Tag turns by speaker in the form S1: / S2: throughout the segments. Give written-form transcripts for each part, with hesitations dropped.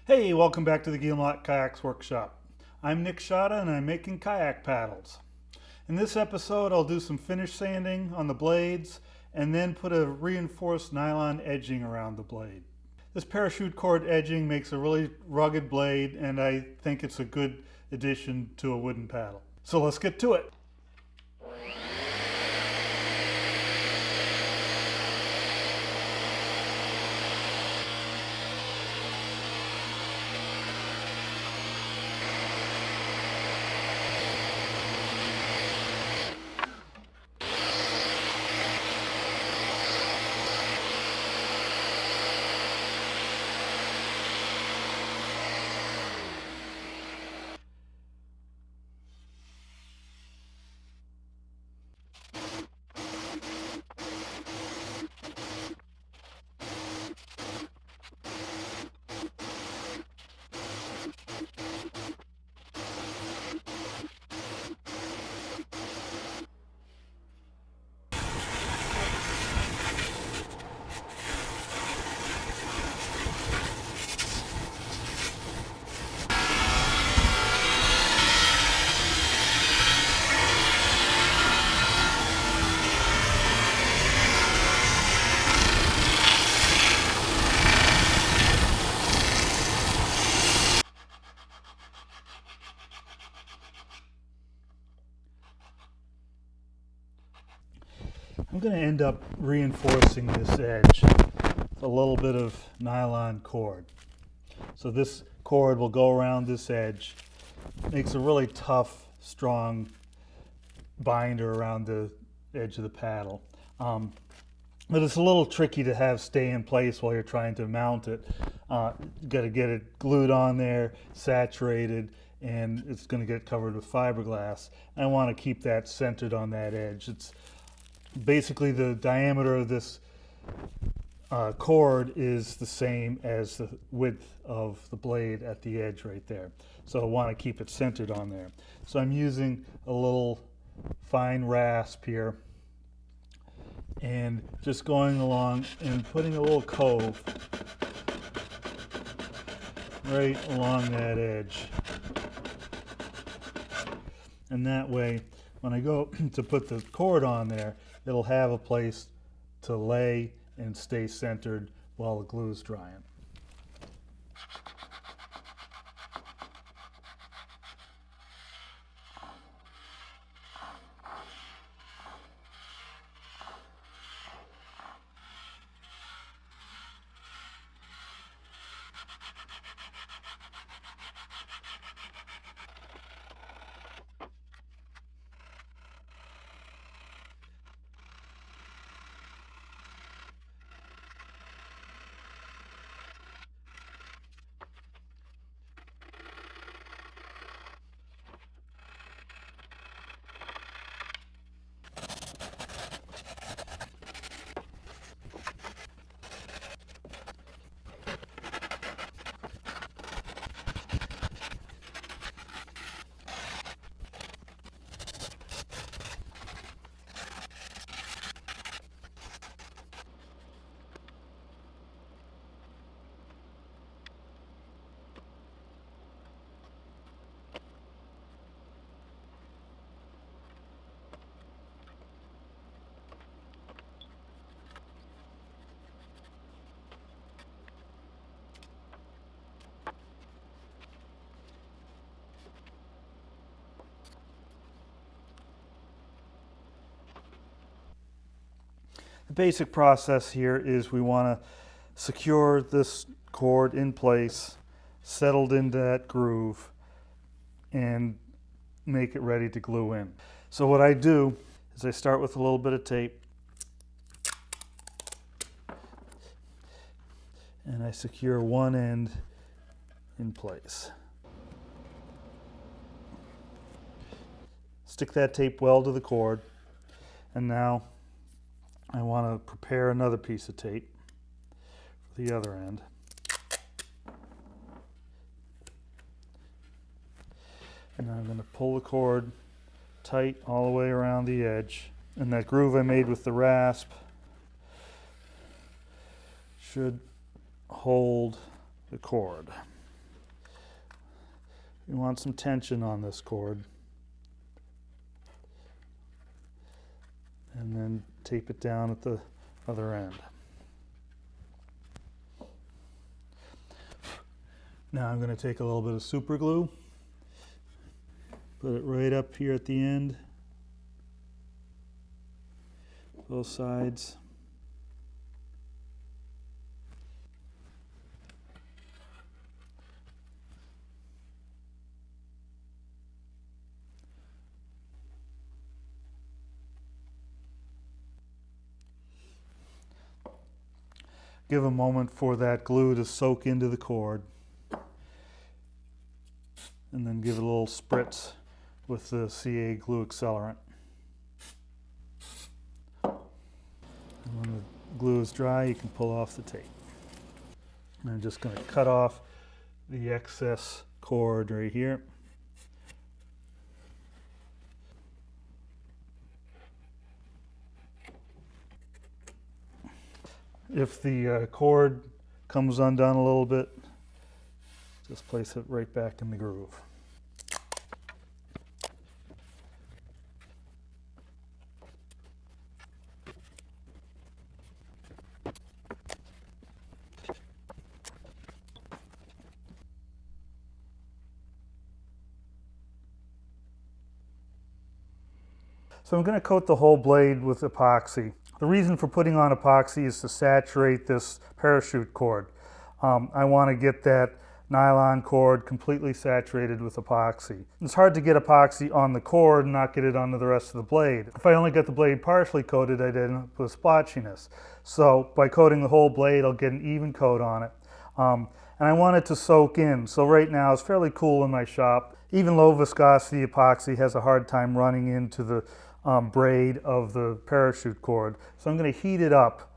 S1: Hey, welcome back to the Guillemot Kayaks Workshop. I'm Nick Shada and I'm making kayak paddles. In this episode, I'll do some finish sanding on the blades and then put a reinforced nylon edging around the blade. This parachute cord edging makes a really rugged blade and I think it's a good addition to a wooden paddle. So let's get to it. I'm going to end up reinforcing this edge with a little bit of nylon cord. So this cord will go around this edge. Makes a really tough, strong binder around the edge of the paddle. But it's a little tricky to have stay in place while you're trying to mount it. You got to get it glued on there, saturated, and it's going to get covered with fiberglass. I want to keep that centered on that edge. It's basically the diameter of this cord is the same as the width of the blade at the edge right there. So I want to keep it centered on there. So I'm using a little fine rasp here and just going along and putting a little cove right along that edge. And that way, when I go to put the cord on there, it'll have a place to lay and stay centered while the glue's drying. The basic process here is we want to secure this cord in place, settled into that groove, and make it ready to glue in. So what I do is I start with a little bit of tape and I secure one end in place. Stick that tape well to the cord, and now I want to prepare another piece of tape for the other end. And I'm going to pull the cord tight all the way around the edge. And that groove I made with the rasp should hold the cord. You want some tension on this cord. And then tape it down at the other end. Now I'm going to take a little bit of super glue, put it right up here at the end, both sides. Give a moment for that glue to soak into the cord, and then give it a little spritz with the CA glue accelerant. And when the glue is dry, you can pull off the tape. And I'm just going to cut off the excess cord right here. If the cord comes undone a little bit, just place it right back in the groove. So I'm going to coat the whole blade with epoxy. The reason for putting on epoxy is to saturate this parachute cord. I want to get that nylon cord completely saturated with epoxy. It's hard to get epoxy on the cord and not get it onto the rest of the blade. If I only get the blade partially coated, I'd end up with splotchiness. So by coating the whole blade, I'll get an even coat on it. And I want it to soak in. So right now it's fairly cool in my shop. Even low viscosity epoxy has a hard time running into the braid of the parachute cord. So I'm going to heat it up,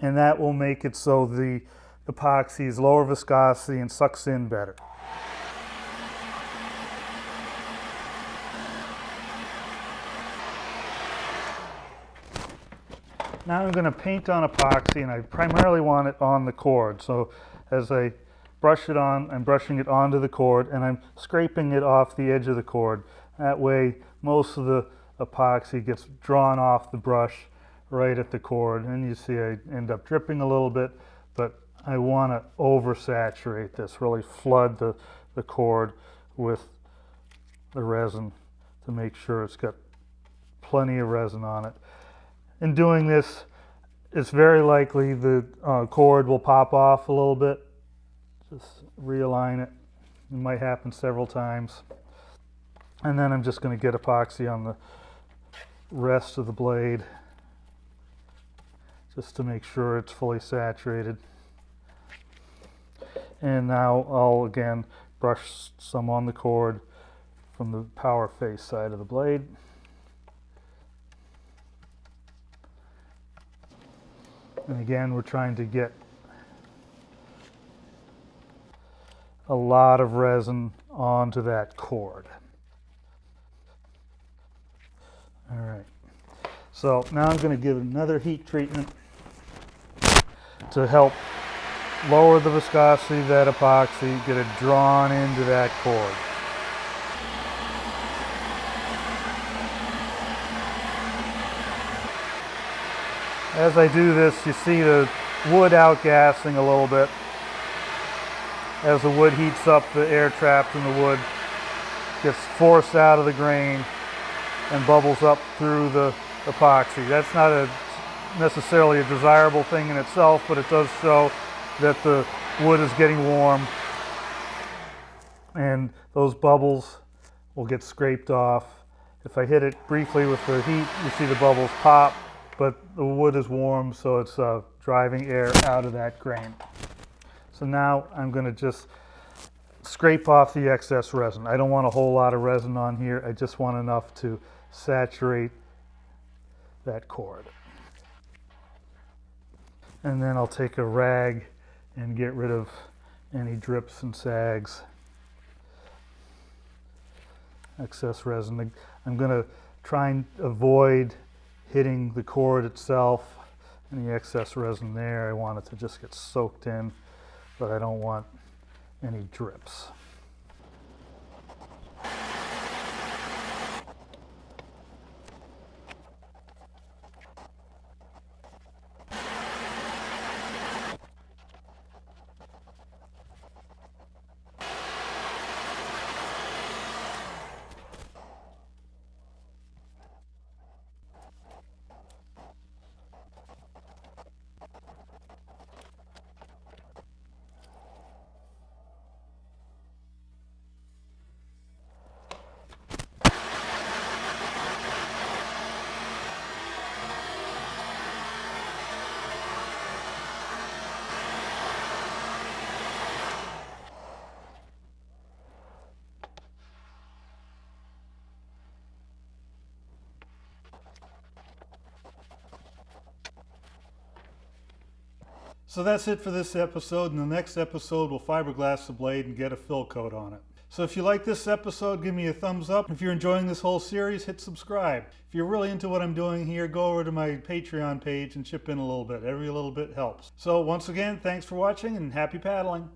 S1: and that will make it so the epoxy is lower viscosity and sucks in better. Now I'm going to paint on epoxy, and I primarily want it on the cord. So as I brush it on, I'm brushing it onto the cord, and I'm scraping it off the edge of the cord. That way most of the epoxy gets drawn off the brush right at the cord, and you see I end up dripping a little bit, but I want to oversaturate this, really flood the cord with the resin to make sure it's got plenty of resin on it. In doing this, it's very likely the cord will pop off a little bit. Just realign it. It might happen several times. And then I'm just going to get epoxy on the rest of the blade just to make sure it's fully saturated. And now I'll again brush some on the cord from the power face side of the blade. And again, we're trying to get a lot of resin onto that cord. All right, so now I'm going to give another heat treatment to help lower the viscosity of that epoxy, get it drawn into that cord. As I do this, you see the wood outgassing a little bit. As the wood heats up, the air trapped in the wood gets forced out of the grain and bubbles up through the epoxy. That's not necessarily a desirable thing in itself, but it does show that the wood is getting warm, and those bubbles will get scraped off. If I hit it briefly with the heat, you see the bubbles pop, but the wood is warm, so it's driving air out of that grain. So now I'm going to just scrape off the excess resin. I don't want a whole lot of resin on here. I just want enough to saturate that cord. And then I'll take a rag and get rid of any drips and sags. Excess resin. I'm going to try and avoid hitting the cord itself. Any excess resin there, I want it to just get soaked in, but I don't want any drips. So that's it for this episode. In the next episode, we'll fiberglass the blade and get a fill coat on it. So if you like this episode, give me a thumbs up. If you're enjoying this whole series, hit subscribe. If you're really into what I'm doing here, go over to my Patreon page and chip in a little bit. Every little bit helps. So once again, thanks for watching and happy paddling.